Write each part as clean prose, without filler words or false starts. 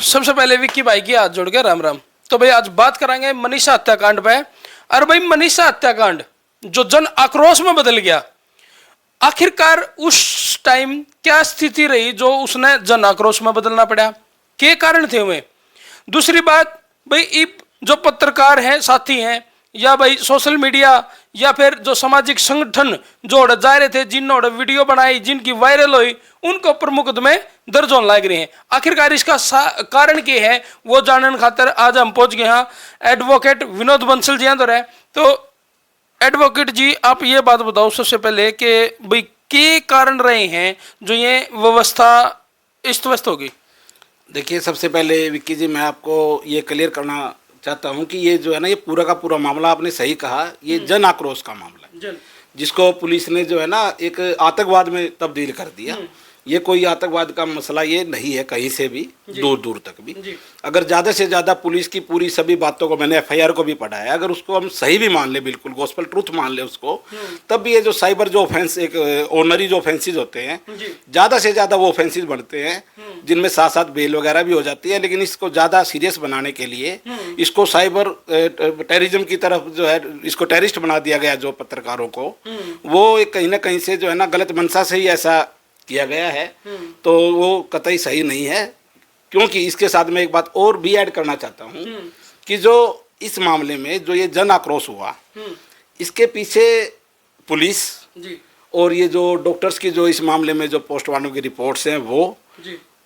सबसे पहले विक्की भाई की हाथ जोड़ के राम राम। तो भाई आज बात करेंगे मनीषा हत्याकांड पे। और भाई मनीषा हत्याकांड जो जन आक्रोश में बदल गया, आखिरकार उस टाइम क्या स्थिति रही जो उसने जन आक्रोश में बदलना पड़ा, क्या कारण थे हुए। दूसरी बात भाई जो पत्रकार हैं, साथी हैं, या भाई सोशल मीडिया या फिर जो सामाजिक संगठन जो जा रहे थे, जिन्होंने वीडियो बनाई, जिनकी वायरल हुई, उनके ऊपर मुकदमे दर्ज होने लग रहे हैं। आखिरकार इसका कारण क्या है वो जानने खातर आज हम पहुंच गए हैं एडवोकेट विनोद बंसल जी अंदर है। तो एडवोकेट जी, आप ये बात बताओ सबसे पहले कि भाई क्या कारण रहे हैं जो ये व्यवस्था इस्त व्यस्त हो गई। देखिए, सबसे पहले विक्की जी मैं आपको ये क्लियर करना चाहता हूँ कि ये जो है ना, ये पूरा का पूरा मामला आपने सही कहा, ये जन आक्रोश का मामला है जिसको पुलिस ने जो है ना एक आतंकवाद में तब्दील कर दिया। ये कोई आतंकवाद का मसला ये नहीं है कहीं से भी, दूर दूर तक भी। अगर ज़्यादा से ज़्यादा पुलिस की पूरी सभी बातों को, मैंने एफआईआर को भी पढ़ा है, अगर उसको हम सही भी मान ले, बिल्कुल गॉस्पेल ट्रूथ मान ले उसको, तब भी ये जो साइबर जो ऑफेंस, एक ऑनरी जो ऑफेंसेज होते हैं, ज़्यादा से ज़्यादा वो ऑफेंसेज बढ़ते हैं जिनमें साथ साथ बेल वगैरह भी हो जाती है। लेकिन इसको ज़्यादा सीरियस बनाने के लिए इसको साइबर टेररिज्म की तरफ जो है, इसको टेररिस्ट बना दिया गया जो पत्रकारों को, वो कहीं ना कहीं से जो है ना गलत मंशा से ही ऐसा किया गया है। तो वो कतई सही नहीं है। क्योंकि इसके साथ मैं एक बात और भी ऐड करना चाहता हूँ कि जो इस मामले में जो ये जन आक्रोश हुआ, इसके पीछे पुलिस और ये जो डॉक्टर्स की जो इस मामले में जो पोस्टमार्टम की रिपोर्ट्स हैं वो,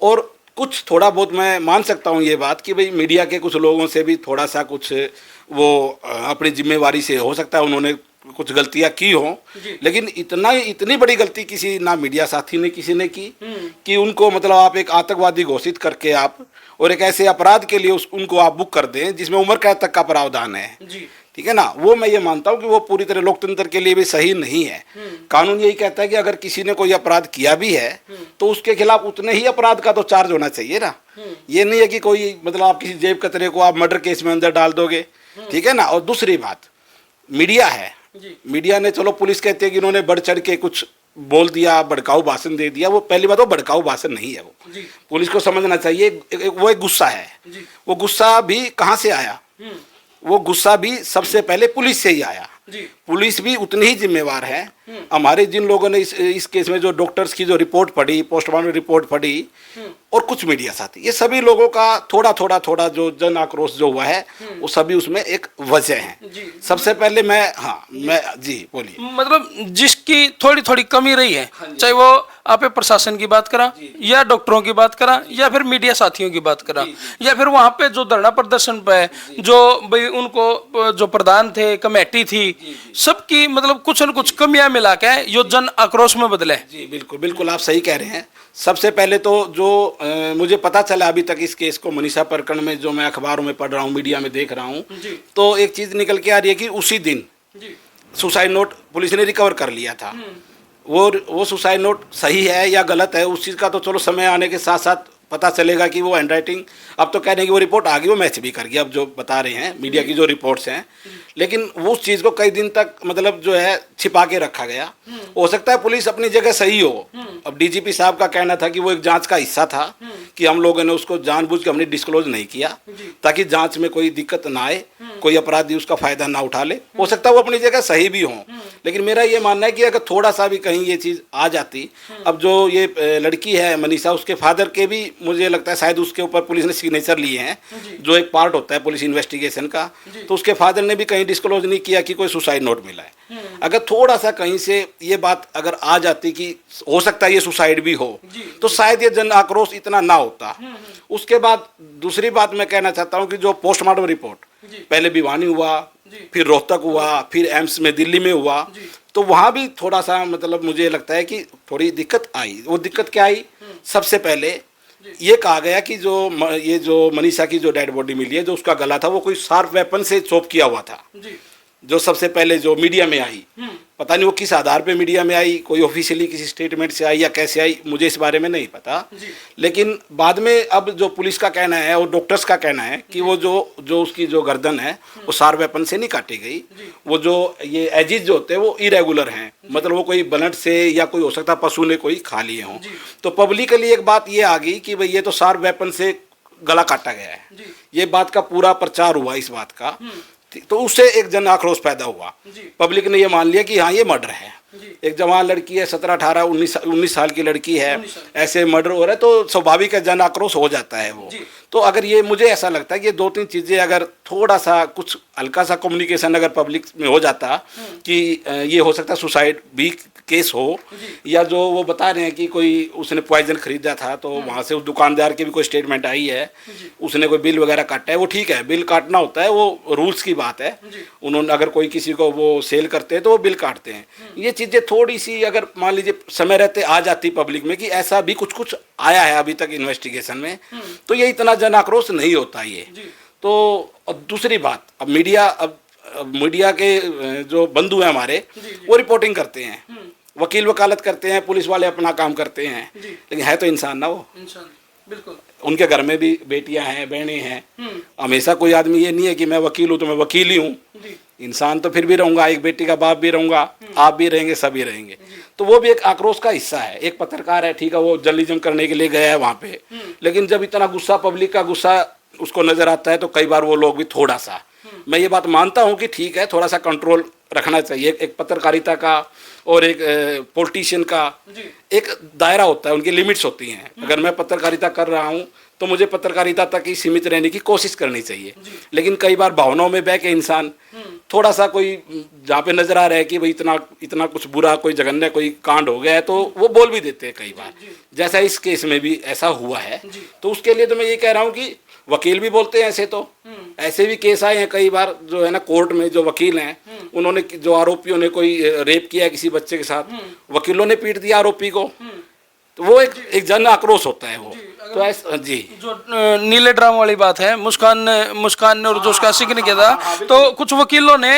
और कुछ थोड़ा बहुत मैं मान सकता हूँ ये बात कि भाई मीडिया के कुछ लोगों से भी थोड़ा सा कुछ वो अपनी जिम्मेवारी से हो सकता है उन्होंने कुछ गलतियां की हों। लेकिन इतनी बड़ी गलती किसी ना मीडिया साथी ने किसी ने की कि उनको मतलब आप एक आतंकवादी घोषित करके आप और एक ऐसे अपराध के लिए उनको आप बुक कर दें जिसमें उम्र कैद तक का प्रावधान है, ठीक है ना। वो मैं ये मानता हूँ कि वो पूरी तरह लोकतंत्र के लिए भी सही नहीं है। कानून यही कहता है कि अगर किसी ने कोई अपराध किया भी है तो उसके खिलाफ उतने ही अपराध का तो चार्ज होना चाहिए ना। ये नहीं है कि कोई मतलब आप किसी जेब कतरे को आप मर्डर केस में अंदर डाल दोगे, ठीक है ना। और दूसरी बात, मीडिया है, मीडिया ने, चलो पुलिस कहते हैं कि इन्होंने बढ़ चढ़ के कुछ बोल दिया, भड़काऊ भाषण दे दिया। वो पहली बात, वो भड़काऊ भाषण नहीं है। वो पुलिस को समझना चाहिए वो एक गुस्सा है। वो गुस्सा भी कहाँ से आया? वो गुस्सा भी सबसे पहले पुलिस से ही आया। पुलिस भी उतनी ही जिम्मेवार है। हमारे जिन लोगों ने इस केस में जो डॉक्टर्स की जो रिपोर्ट पढ़ी, पोस्टमार्टम रिपोर्ट पढ़ी, और कुछ मीडिया साथी, ये सभी लोगों का थोड़ा जो जन आक्रोश जो हुआ है वो सभी उसमें एक वजह है। सबसे पहले मैं जी बोलिए। मतलब जिसकी थोड़ी थोड़ी कमी रही है, चाहे वो आप प्रशासन की बात करा या डॉक्टरों की बात करा या फिर मीडिया साथियों की बात करा या फिर वहां पे जो धरना प्रदर्शन पे जो भाई उनको जो प्रधान थे, कमेटी थी, सबकी मतलब कुछ न कुछ कमियां मिला के यो जन आक्रोश में बदले। जी बिल्कुल बिल्कुल, आप सही कह रहे हैं। सबसे पहले तो जो मुझे पता चला अभी तक इस केस को, मनीषा प्रकरण में जो मैं अखबारों में पढ़ रहा हूँ, मीडिया में देख रहा हूँ, तो एक चीज़ निकल के आ रही है कि उसी दिन सुसाइड नोट पुलिस ने रिकवर कर लिया था। वो सुसाइड नोट सही है या गलत है, उस चीज़ का तो चलो समय आने के साथ साथ पता चलेगा कि वो हैंडराइटिंग, अब तो कह रहे हैं कि वो रिपोर्ट आ गई, वो मैच भी कर गया, अब जो बता रहे हैं मीडिया की जो रिपोर्ट्स हैं। लेकिन वो उस चीज़ को कई दिन तक मतलब जो है छिपा के रखा गया। हो सकता है पुलिस अपनी जगह सही हो। अब डीजीपी साहब का कहना था कि वो एक जांच का हिस्सा था कि हम लोगों ने उसको जानबूझ के हमने डिस्क्लोज नहीं किया ताकि जांच में कोई दिक्कत ना आए, कोई अपराधी उसका फायदा ना उठा ले। हो सकता है वो अपनी जगह सही भी हों, लेकिन मेरा ये मानना है कि अगर थोड़ा सा भी कहीं ये चीज़ आ जाती, अब जो ये लड़की है मनीषा, उसके फादर के भी मुझे लगता है शायद उसके ऊपर पुलिस ने सिग्नेचर लिए हैं, जो एक पार्ट होता है पुलिस इन्वेस्टिगेशन का, तो उसके फादर ने भी कहीं डिस्क्लोज नहीं किया कि कोई सुसाइड नोट मिला है। अगर थोड़ा सा कहीं से ये बात अगर आ जाती कि हो सकता है ये सुसाइड भी हो, तो शायद ये जन आक्रोश इतना ना होता। उसके बाद दूसरी बात मैं कहना चाहता हूँ कि जो पोस्टमार्टम रिपोर्ट पहले भिवानी हुआ, फिर रोहतक हुआ, फिर एम्स में दिल्ली में हुआ, तो वहाँ भी थोड़ा सा मतलब मुझे लगता है कि थोड़ी दिक्कत आई। वो दिक्कत क्या आई? सबसे पहले ये कहा गया कि ये जो मनीषा की जो डेड बॉडी मिली है, जो उसका गला था वो कोई शार्प वेपन से चॉप किया हुआ था। जो सबसे पहले जो मीडिया में आई, पता नहीं वो किस आधार पे मीडिया में आई, कोई ऑफिशियली किसी स्टेटमेंट से आई या कैसे आई, मुझे इस बारे में नहीं पता। लेकिन बाद में अब जो पुलिस का कहना है और डॉक्टर्स का कहना है कि वो जो उसकी जो गर्दन है वो शार्प वेपन से नहीं काटी गई। वो जो ये एजिज जो होते हैं वो इरेगुलर हैं, मतलब वो कोई ब्लड से या कोई हो सकता पशु ने कोई खा लिए हों। तो पब्लिकली एक बात ये आ गई कि भाई ये तो शार्प वेपन से गला काटा गया है, जी। ये बात का पूरा प्रचार हुआ इस बात का, तो उससे एक जन आक्रोश पैदा हुआ। जी। पब्लिक ने ये मान लिया कि हाँ ये मर्डर है, जी। एक जवान लड़की है, 17, 18, 19 साल की लड़की है, 19 साल। ऐसे मर्डर हो रहा है, तो स्वाभाविक है जन आक्रोश हो जाता है वो। जी। तो अगर ये, मुझे ऐसा लगता है कि ये 2-3 चीज़ें अगर थोड़ा सा कुछ हल्का सा कम्युनिकेशन अगर पब्लिक में हो जाता कि ये हो सकता है सुसाइड भी केस हो, या जो वो बता रहे हैं कि कोई उसने पॉइजन खरीदा था तो वहाँ से उस दुकानदार की भी कोई स्टेटमेंट आई है, उसने कोई बिल वगैरह काटा है, वो ठीक है, बिल काटना होता है, वो रूल्स की बात है। उन्होंने अगर कोई किसी को वो सेल करते हैं तो वो बिल काटते हैं। ये चीज़ें थोड़ी सी अगर मान लीजिए समय रहते आ जाती पब्लिक में कि ऐसा भी कुछ कुछ आया है अभी तक इन्वेस्टिगेशन में, तो ये इतना जन आक्रोश नहीं होता ये। तो अब दूसरी बात, अब मीडिया के जो बंधु हैं हमारे, वो रिपोर्टिंग करते हैं, वकील वकालत करते हैं, पुलिस वाले अपना काम करते हैं, लेकिन है तो इंसान ना वो। इंसान, बिल्कुल। उनके घर में भी बेटियां हैं, बहनें हैं। हमेशा कोई आदमी ये नहीं है कि मैं वकील हूँ तो मैं वकील ही हूँ, इंसान तो फिर भी रहूंगा, एक बेटी का बाप भी रहूंगा, आप भी रहेंगे, सभी रहेंगे। तो वो भी एक आक्रोश का हिस्सा है। एक पत्रकार है, ठीक है, वो जर्नलिज्म करने के लिए गया है वहाँ पे, लेकिन जब इतना गुस्सा, पब्लिक का गुस्सा उसको नजर आता है, तो कई बार वो लोग भी थोड़ा सा, मैं ये बात मानता हूँ कि ठीक है, थोड़ा सा कंट्रोल रखना चाहिए। एक पत्रकारिता का और एक पॉलिटिशियन का एक दायरा होता है, उनकी लिमिट्स होती हैं। अगर मैं पत्रकारिता कर रहा हूँ तो मुझे पत्रकारिता तक ही सीमित रहने की कोशिश करनी चाहिए, लेकिन कई बार भावनाओं में बह के इंसान थोड़ा सा, कोई जहाँ पे नजर आ रहा है कि भाई इतना कुछ बुरा, कोई जघन्य कोई कांड हो गया है, तो वो बोल भी देते हैं कई बार, जैसा इस केस में भी ऐसा हुआ है। तो उसके लिए तो मैं ये कह रहा हूँ कि वकील भी बोलते हैं ऐसे, तो ऐसे भी केस आए हैं कई बार, जो है ना कोर्ट में जो वकील हैं, उन्होंने, जो आरोपियों ने कोई रेप किया किसी बच्चे के साथ, वकीलों ने पीट दिया आरोपी को, तो वो एक जन आक्रोश होता है वो। तो ऐसा जी, जो नीले ड्राम वाली बात है, मुस्कान ने और जो उसका आशिक ने किया था, तो कुछ वकीलों ने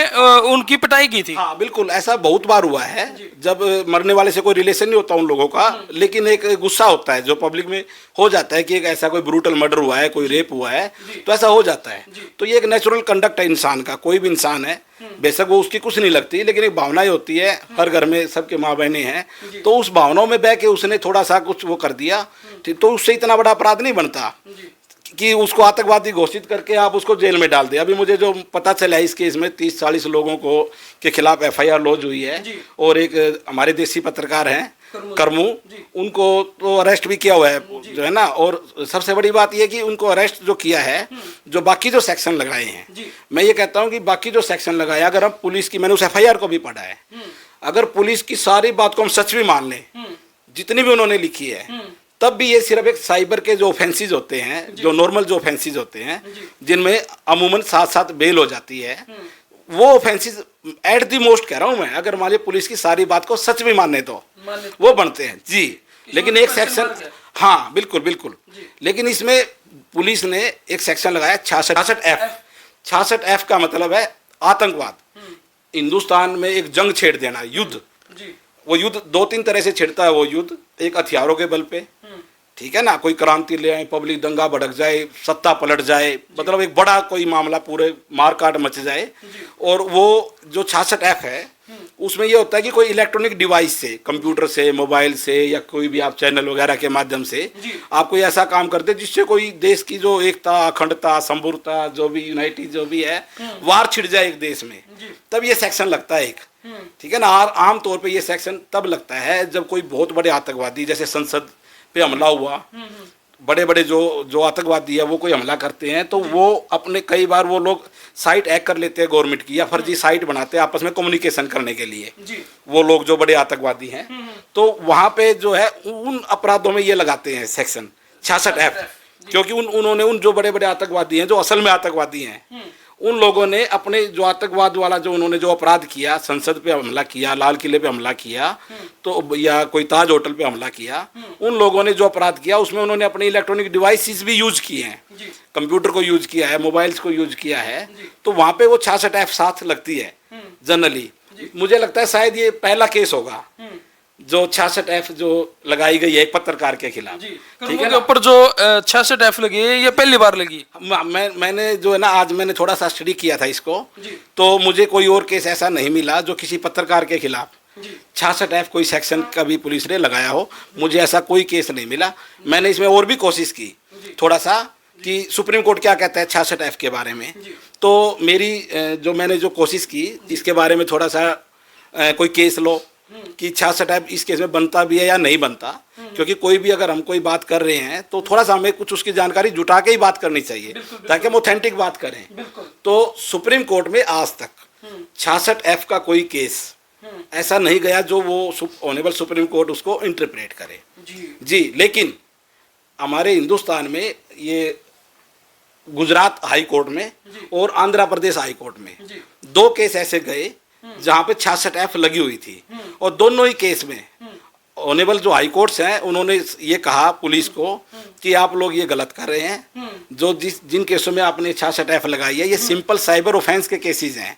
उनकी पिटाई की थी। हाँ बिल्कुल, ऐसा बहुत बार हुआ है, जब मरने वाले से कोई रिलेशन नहीं होता उन लोगों का, लेकिन एक गुस्सा होता है जो पब्लिक में हो जाता है कि एक ऐसा कोई ब्रूटल मर्डर हुआ है, कोई रेप हुआ है, तो ऐसा हो जाता है। तो ये एक नेचुरल कंडक्ट है इंसान का, कोई भी इंसान है, बेशक वो उसकी कुछ नहीं लगती, लेकिन एक भावनाएं होती है, हर घर में सबके माँ बहनें हैं, तो उस भावनाओं में बह के उसने थोड़ा सा कुछ वो कर दिया, तो उससे इतना बड़ा अपराध नहीं बनता कि उसको आतंकवादी घोषित करके आप उसको जेल में डाल दें। अभी मुझे जो पता चला है इस केस में 30-40 लोगों को के खिलाफ FIR लॉन्च हुई है, और एक हमारे देसी पत्रकार हैं करमू, उनको तो अरेस्ट भी किया हुआ है, जो है ना। और सबसे बड़ी बात यह कि उनको अरेस्ट जो किया है, जो बाकी जो सेक्शन लगाए हैं, मैं ये कहता हूँ कि बाकी जो सेक्शन लगाए, अगर हम पुलिस की, मैंने उस FIR को भी पढ़ा है, अगर पुलिस की सारी बात को हम सच भी मान लें, जितनी भी उन्होंने लिखी है, तब भी ये सिर्फ एक साइबर के जो ऑफेंसेस होते हैं, जो नॉर्मल जो ऑफेंसेस होते हैं, जिनमें अमूमन साथ साथ बेल हो जाती है, वो ऑफेंसेस एट द मोस्ट कह रहा हूं मैं, अगर मान लीजिए पुलिस की सारी बात को सच भी मानने तो वो बनते हैं जी। लेकिन एक सेक्शन, हाँ बिल्कुल बिल्कुल, लेकिन इसमें पुलिस ने एक सेक्शन लगाया 66F। 66F का मतलब है आतंकवाद। हिंदुस्तान में एक जंग छेड़ देना, युद्ध, वो युद्ध 2-3 तरह से छिड़ता है वो युद्ध। एक हथियारों के बल पे, ठीक है ना, कोई क्रांति ले आए, पब्लिक दंगा भड़क जाए, सत्ता पलट जाए, मतलब एक बड़ा कोई मामला, पूरे मारकाट मच जाए। और वो जो 66F है, उसमें ये होता है कि कोई इलेक्ट्रॉनिक डिवाइस से, कंप्यूटर से, मोबाइल से, या कोई भी आप चैनल वगैरह के माध्यम से आप कोई ऐसा काम करते जिससे कोई देश की जो एकता, अखंडता, संपूर्णता, जो भी यूनाइटी जो भी है, वार छिड़ जाए एक देश में, तब ये सेक्शन लगता है एक, ठीक है ना। आम तौर पे ये सेक्शन तब लगता है जब कोई बहुत बड़े आतंकवादी, जैसे संसद पे हमला हुआ, बड़े बड़े जो आतंकवादी है वो कोई हमला करते हैं, तो वो अपने, कई बार वो लोग साइट हैक कर लेते हैं गवर्नमेंट की, या फर्जी साइट बनाते हैं आपस में कम्युनिकेशन करने के लिए, वो लोग जो बड़े आतंकवादी हैं, तो वहाँ पे जो है उन अपराधों में ये लगाते हैं सेक्शन 66F, क्योंकि उन्होंने उन जो बड़े बड़े आतंकवादी हैं, जो असल में आतंकवादी हैं, उन लोगों ने अपने जो आतंकवाद वाला जो उन्होंने जो अपराध किया, संसद पे हमला किया, लाल किले पे हमला किया, तो या कोई ताज होटल पे हमला किया, उन लोगों ने जो अपराध किया उसमें उन्होंने अपने इलेक्ट्रॉनिक डिवाइसेस भी यूज किए हैं, कंप्यूटर को यूज किया है, मोबाइल्स को यूज किया है, तो वहाँ पे वो 66F साथ लगती है जनरली। मुझे लगता है शायद ये पहला केस होगा जो 66F जो लगाई गई है एक पत्रकार के खिलाफ, ठीक है ना। ऊपर जो 66F लगी है, ये पहली बार लगी। मैंने जो है ना, आज मैंने थोड़ा सा स्टडी किया था इसको, तो मुझे कोई और केस ऐसा नहीं मिला जो किसी पत्रकार के खिलाफ 66F कोई सेक्शन कभी पुलिस ने लगाया हो, मुझे ऐसा कोई केस नहीं मिला। मैंने इसमें और भी कोशिश की थोड़ा सा, कि सुप्रीम कोर्ट क्या कहता है 66F के बारे में। तो मेरी जो मैंने जो कोशिश की इसके बारे में थोड़ा सा कोई केस लो कि 66F इस केस में बनता भी है या नहीं बनता, क्योंकि कोई भी अगर हम कोई बात कर रहे हैं तो थोड़ा सा हमें कुछ उसकी जानकारी जुटा के ही बात करनी चाहिए ताकि हम ऑथेंटिक बात करें। तो सुप्रीम कोर्ट में आज तक 66F का कोई केस ऐसा नहीं गया जो वो ऑनरेबल सुप्रीम कोर्ट उसको इंटरप्रेट करे जी। लेकिन हमारे हिंदुस्तान में ये गुजरात हाई कोर्ट में और आंध्र प्रदेश हाई कोर्ट में 2 केस ऐसे गए जहां पे 66F लगी हुई थी, और दोनों ही केस में ऑनरेबल जो हाई कोर्ट्स हैं उन्होंने ये कहा पुलिस को कि आप लोग ये गलत कर रहे हैं, जो जिन केसों में आपने 66F लगाई है ये सिंपल साइबर ऑफेंस के केसेस हैं।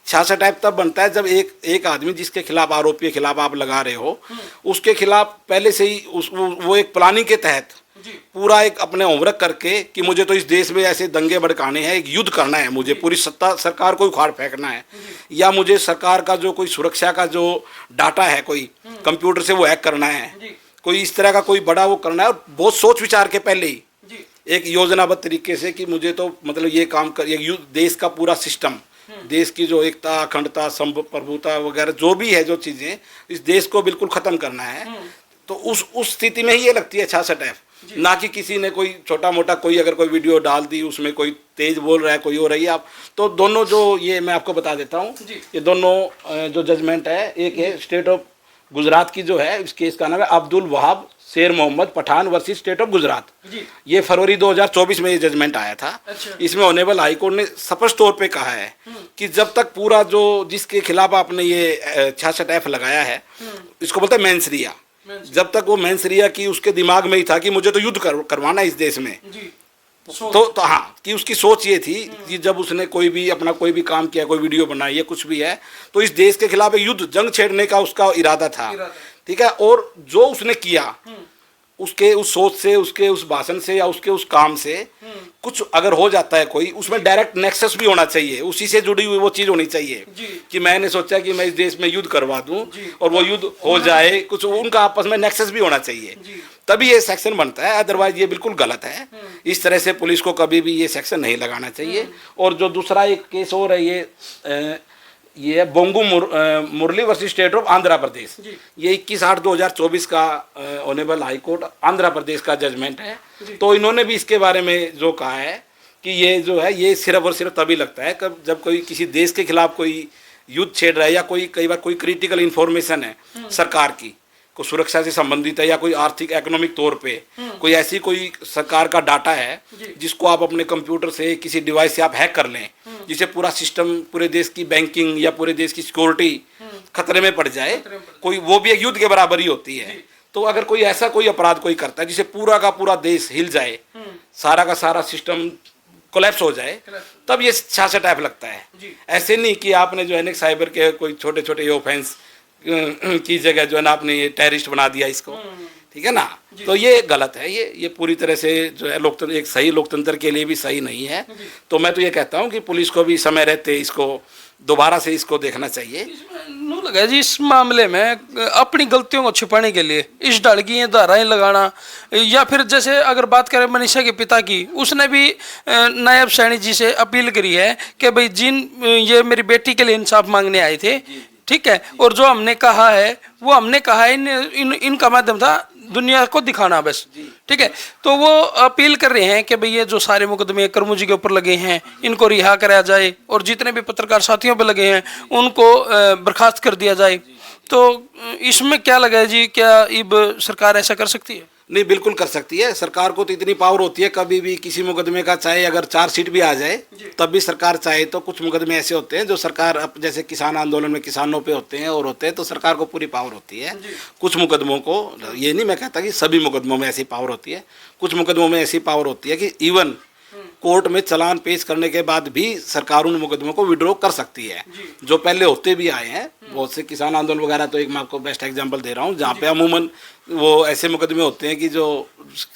66F तब बनता है जब एक आदमी जिसके खिलाफ आरोपी के खिलाफ आप लगा रहे हो उसके खिलाफ पहले से ही वो एक प्लानिंग के तहत पूरा एक अपने होमवर्क करके कि मुझे तो इस देश में ऐसे दंगे भड़काने हैं, एक युद्ध करना है, मुझे पूरी सरकार को उखाड़ फेंकना है, या मुझे सरकार का जो कोई सुरक्षा का जो डाटा है कोई कंप्यूटर से वो हैक करना है, कोई इस तरह का कोई बड़ा वो करना है। और बहुत सोच विचार के पहले ही एक योजनाबद्ध तरीके से कि मुझे तो मतलब ये काम कर, ये देश का पूरा सिस्टम, देश की जो एकता अखंडता संप्रभुता वगैरह जो भी है जो चीज़ें इस देश को बिल्कुल ख़त्म करना है। तो उस स्थिति में ही ये लगती है 66F, ना कि किसी ने कोई छोटा मोटा कोई अगर कोई वीडियो डाल दी उसमें कोई तेज बोल रहा है कोई हो रही है। आप तो दोनों जो ये मैं आपको बता देता हूँ, ये दोनों जो जजमेंट है, एक है स्टेट ऑफ गुजरात की जो है, इस केस का नाम है Abdul Wahab Sher Mohammad Pathan versus state of Gujarat. ये फरवरी 2024 में ये जजमेंट आया था। इसमें ऑनरेबल हाई कोर्ट ने स्पष्ट तौर पे कहा है कि जब तक पूरा जो जिसके खिलाफ आपने ये 66F लगाया है, इसको बोलते हैं मैंसरिया, जब तक वो मैंसरिया की उसके दिमाग में ही था कि मुझे तो युद्ध करवाना है इस देश में, तो हाँ कि उसकी सोच ये थी कि जब उसने कोई भी अपना कोई भी काम किया, कोई वीडियो बनाई या कुछ भी है, तो इस देश के खिलाफ एक युद्ध जंग छेड़ने का उसका इरादा था। ठीक है, और जो उसने किया उसके उस सोच से, उसके उस भाषण से या उसके उस काम से कुछ अगर हो जाता है कोई, उसमें डायरेक्ट नेक्सस भी होना चाहिए, उसी से जुड़ी हुई वो चीज़ होनी चाहिए कि मैंने सोचा कि मैं इस देश में युद्ध करवा दूं और वो युद्ध हो जाए, कुछ उनका आपस में नेक्सस भी होना चाहिए, तभी ये सेक्शन बनता है। अदरवाइज ये बिल्कुल गलत है। इस तरह से पुलिस को कभी भी ये सेक्शन नहीं लगाना चाहिए। और जो दूसरा एक केस हो रहा है ये बोंगू मुरली versus state of Andhra Pradesh, ये 21/8/2024 का honourable high court Andhra Pradesh का जजमेंट है। तो इन्होंने भी इसके बारे में जो कहा है कि ये जो है ये सिर्फ और सिर्फ तभी लगता है जब कोई किसी देश के खिलाफ कोई युद्ध छेड़ रहा है या कोई कई बार कोई क्रिटिकल इंफॉर्मेशन है सरकार की, को सुरक्षा से संबंधित है या कोई आर्थिक इकोनॉमिक तौर पे कोई ऐसी कोई सरकार का डाटा है जिसको आप अपने कंप्यूटर से किसी डिवाइस से आप हैक कर लें, जिसे पूरा सिस्टम पूरे देश की बैंकिंग या पूरे देश की सिक्योरिटी खतरे में पड़ जाए, कोई वो भी एक युद्ध के बराबर ही होती है। तो अगर कोई ऐसा कोई अपराध कोई करता है जिसे पूरा का पूरा देश हिल जाए, सारा का सारा सिस्टम कोलैप्स हो जाए, तब ये 66F लगता है। ऐसे नहीं कि आपने जो है साइबर के कोई छोटे छोटे ऑफेंस की जगह जो है ना आपने ये टेररिस्ट बना दिया इसको, ठीक है ना, तो ये गलत है। ये पूरी तरह से जो है लोकतंत्र, एक सही लोकतंत्र के लिए भी सही नहीं है। तो मैं तो ये कहता हूँ कि पुलिस को भी समय रहते इसको दोबारा से इसको देखना चाहिए। नू लगा जी इस मामले में अपनी गलतियों को छिपाने के लिए इस ढाल की ये धाराएं लगाना, या फिर जैसे अगर बात करें मनीषा के पिता की, उसने भी नायब सैनी जी से अपील करी है कि भाई जिन ये मेरी बेटी के लिए इंसाफ मांगने आए थे, ठीक है, और जो हमने कहा है वो हमने कहा है इनका माध्यम था दुनिया को दिखाना बस, ठीक है। तो वो अपील कर रहे हैं कि भाई ये जो सारे मुकदमे करमू जी के ऊपर लगे हैं इनको रिहा कराया जाए और जितने भी पत्रकार साथियों पे लगे हैं उनको बर्खास्त कर दिया जाए। तो इसमें क्या लगा है जी, क्या अब सरकार ऐसा कर सकती है? नहीं, बिल्कुल कर सकती है। सरकार को तो इतनी पावर होती है, कभी भी किसी मुकदमे का चाहे अगर चार्जशीट भी आ जाए तब भी सरकार चाहे तो, कुछ मुकदमे ऐसे होते हैं जो सरकार जैसे किसान आंदोलन में किसानों पे होते हैं और होते हैं तो सरकार को पूरी पावर होती है। कुछ मुकदमों को, ये नहीं मैं कहता कि सभी मुकदमों में ऐसी पावर होती है, कुछ मुकदमों में ऐसी पावर होती है कि इवन कोर्ट में चालान पेश करने के बाद भी सरकार उन मुकदमों को विड्रॉ कर सकती है, जो पहले होते भी आए हैं। बहुत से किसान आंदोलन वगैरह तो एक मैं आपको बेस्ट एग्जांपल दे रहा हूँ, जहाँ पे अमूमन वो ऐसे मुकदमे होते हैं कि जो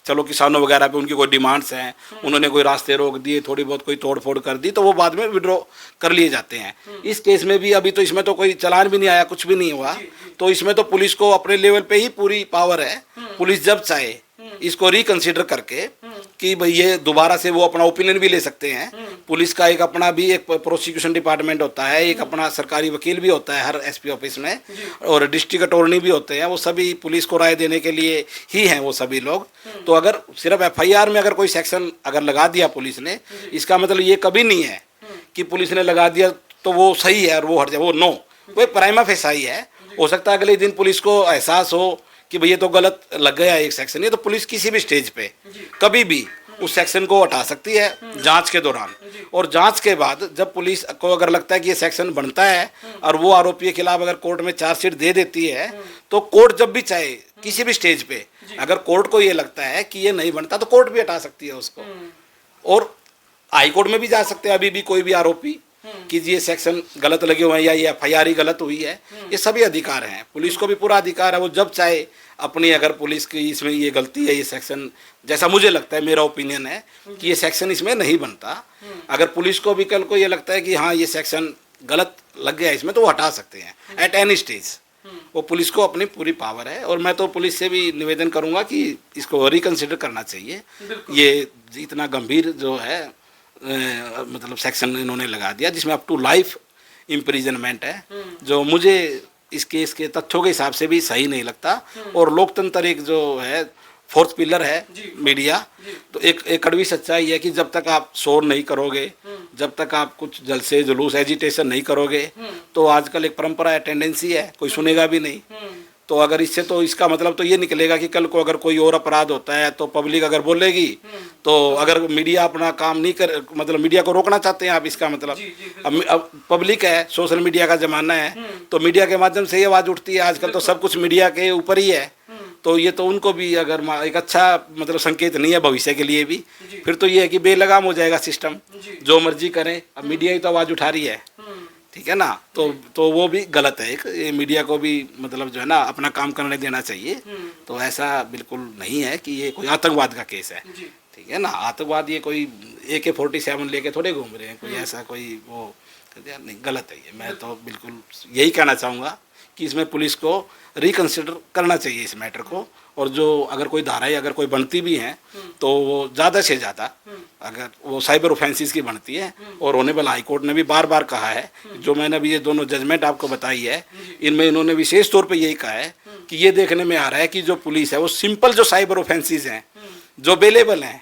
चलो किसानों वगैरह पे उनकी कोई डिमांड्स हैं, उन्होंने कोई रास्ते रोक दिए, थोड़ी बहुत कोई तोड़ फोड़ कर दी, तो वो बाद में विड्रॉ कर लिए जाते हैं। इस केस में भी अभी तो इसमें तो कोई चालान भी नहीं आया, कुछ भी नहीं हुआ, तो इसमें तो पुलिस को अपने लेवल पे ही पूरी पावर है। पुलिस जब चाहे इसको रिकंसिडर करके कि भाई ये दोबारा से वो अपना ओपिनियन भी ले सकते हैं। पुलिस का एक अपना भी एक प्रोसिक्यूशन डिपार्टमेंट होता है, एक अपना सरकारी वकील भी होता है हर एसपी ऑफिस में, और डिस्ट्रिक्ट अटॉर्नी भी होते हैं। वो सभी पुलिस को राय देने के लिए ही हैं वो सभी लोग। तो अगर सिर्फ एफआईआर में अगर कोई सेक्शन अगर लगा दिया पुलिस ने, इसका मतलब ये कभी नहीं है कि पुलिस ने लगा दिया तो वो सही है और वो हट जाए, वो नो, वो प्राइमा फेसा ही है। हो सकता है अगले दिन पुलिस को एहसास हो कि भई ये तो गलत लग गया एक सेक्शन। ये तो पुलिस किसी भी स्टेज पे कभी भी उस सेक्शन को हटा सकती है जांच के दौरान, और जांच के बाद जब पुलिस को अगर लगता है कि ये सेक्शन बनता है और वो आरोपी के खिलाफ अगर कोर्ट में चार्जशीट दे देती है, तो कोर्ट जब भी चाहे किसी भी स्टेज पे अगर कोर्ट को ये लगता है कि ये नहीं बनता तो कोर्ट भी हटा सकती है उसको, और हाई कोर्ट में भी जा सकते हैं अभी भी कोई भी आरोपी कि ये सेक्शन गलत लगे हुए हैं या ये एफआईआर ही गलत हुई है। ये सभी अधिकार हैं, पुलिस को भी पूरा अधिकार है। वो जब चाहे अपनी, अगर पुलिस की इसमें ये गलती है, ये सेक्शन जैसा मुझे लगता है, मेरा ओपिनियन है कि ये सेक्शन इसमें नहीं बनता, अगर पुलिस को भी कल को ये लगता है कि हाँ ये सेक्शन गलत लग गया इसमें, तो वो हटा सकते हैं एट एनी स्टेज। वो पुलिस को अपनी पूरी पावर है, और मैं तो पुलिस से भी निवेदन करूंगा कि इसको रिकंसिडर करना चाहिए। ये इतना गंभीर जो है मतलब सेक्शन इन्होंने लगा दिया जिसमें अप टू लाइफ इम्प्रिजनमेंट है, जो मुझे इस केस के तथ्यों के हिसाब से भी सही नहीं लगता। और लोकतंत्र एक जो है फोर्थ पिलर है मीडिया, तो एक कड़वी सच्चाई है कि जब तक आप शोर नहीं करोगे, जब तक आप कुछ जलसे जुलूस एजिटेशन नहीं करोगे, तो आजकल एक परंपरा है, टेंडेंसी है, कोई सुनेगा भी नहीं। तो अगर इससे, तो इसका मतलब तो ये निकलेगा कि कल को अगर कोई और अपराध होता है तो पब्लिक अगर बोलेगी, तो अगर मीडिया अपना काम नहीं कर, मतलब मीडिया को रोकना चाहते हैं आप, इसका मतलब अब पब्लिक है, सोशल मीडिया का जमाना है, तो मीडिया के माध्यम से ये आवाज़ उठती है। आजकल तो सब कुछ मीडिया के ऊपर ही है, तो ये तो उनको भी अगर एक अच्छा मतलब संकेत नहीं है भविष्य के लिए भी। फिर तो ये है कि बेलगाम हो जाएगा सिस्टम, जो मर्जी करें, अब मीडिया ही तो आवाज़ उठा रही है, ठीक है ना। तो वो भी गलत है। एक ये मीडिया को भी मतलब जो है ना अपना काम करने देना चाहिए। तो ऐसा बिल्कुल नहीं है कि ये कोई आतंकवाद का केस है, ठीक है ना। आतंकवाद ये कोई AK-47 लेके थोड़े घूम रहे हैं, कोई ऐसा कोई वो नहीं, गलत है ये। मैं तो बिल्कुल यही कहना चाहूँगा कि इसमें पुलिस को रिकंसिडर करना चाहिए इस मैटर को, और जो अगर कोई धाराएं अगर कोई बनती भी हैं तो वो ज़्यादा से ज़्यादा अगर वो साइबर ऑफेंसेस की बनती है। और ऑनरेबल हाई कोर्ट ने भी बार बार कहा है, जो मैंने अभी ये दोनों जजमेंट आपको बताई है, इनमें इन्होंने विशेष तौर पे यही कहा है कि ये देखने में आ रहा है कि जो पुलिस है वो सिंपल जो साइबर ऑफेंसेस हैं जो अवेलेबल हैं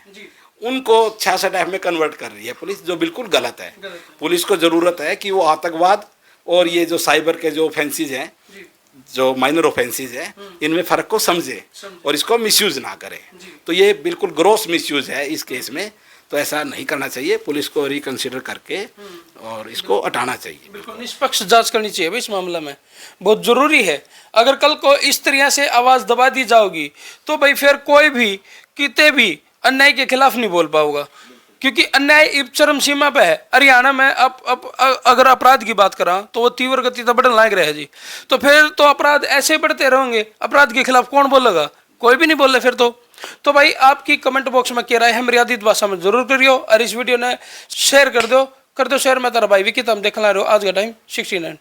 उनको 66F में कन्वर्ट कर रही है पुलिस, जो बिल्कुल गलत है। पुलिस को ज़रूरत है कि वो आतंकवाद और ये जो साइबर के जो ऑफेंसेस हैं, जो माइनर ऑफेंसेस है, इनमें फ़र्क को समझे और इसको मिसयूज़ ना करे। तो ये बिल्कुल ग्रॉस मिसयूज़ है इस केस में, तो ऐसा नहीं करना चाहिए। पुलिस को रिकंसिडर करके और इसको हटाना चाहिए। बिल्कुल निष्पक्ष जांच करनी चाहिए भाई इस मामले में, बहुत ज़रूरी है। अगर कल को इस तरह से आवाज़ दबा दी जाओगी तो भाई फिर कोई भी किते भी अन्याय के खिलाफ नहीं बोल पाऊंगा, क्योंकि अन्याय चरम सीमा पे है। हरियाणा में अब अगर अपराध की बात करा तो वो तीव्र गति से बढ़ने लायक रहे जी, तो फिर तो अपराध ऐसे ही बढ़ते रहेंगे। अपराध के खिलाफ कौन बोलेगा? कोई भी नहीं बोल रहे फिर तो भाई आपकी कमेंट बॉक्स में क्या राय है मर्यादित भाषा में जरूर करियो, और इस वीडियो ने शेयर कर दो शेयर। मैं तारा भाई विकी, हम देखना रहो आज का टाइम 69।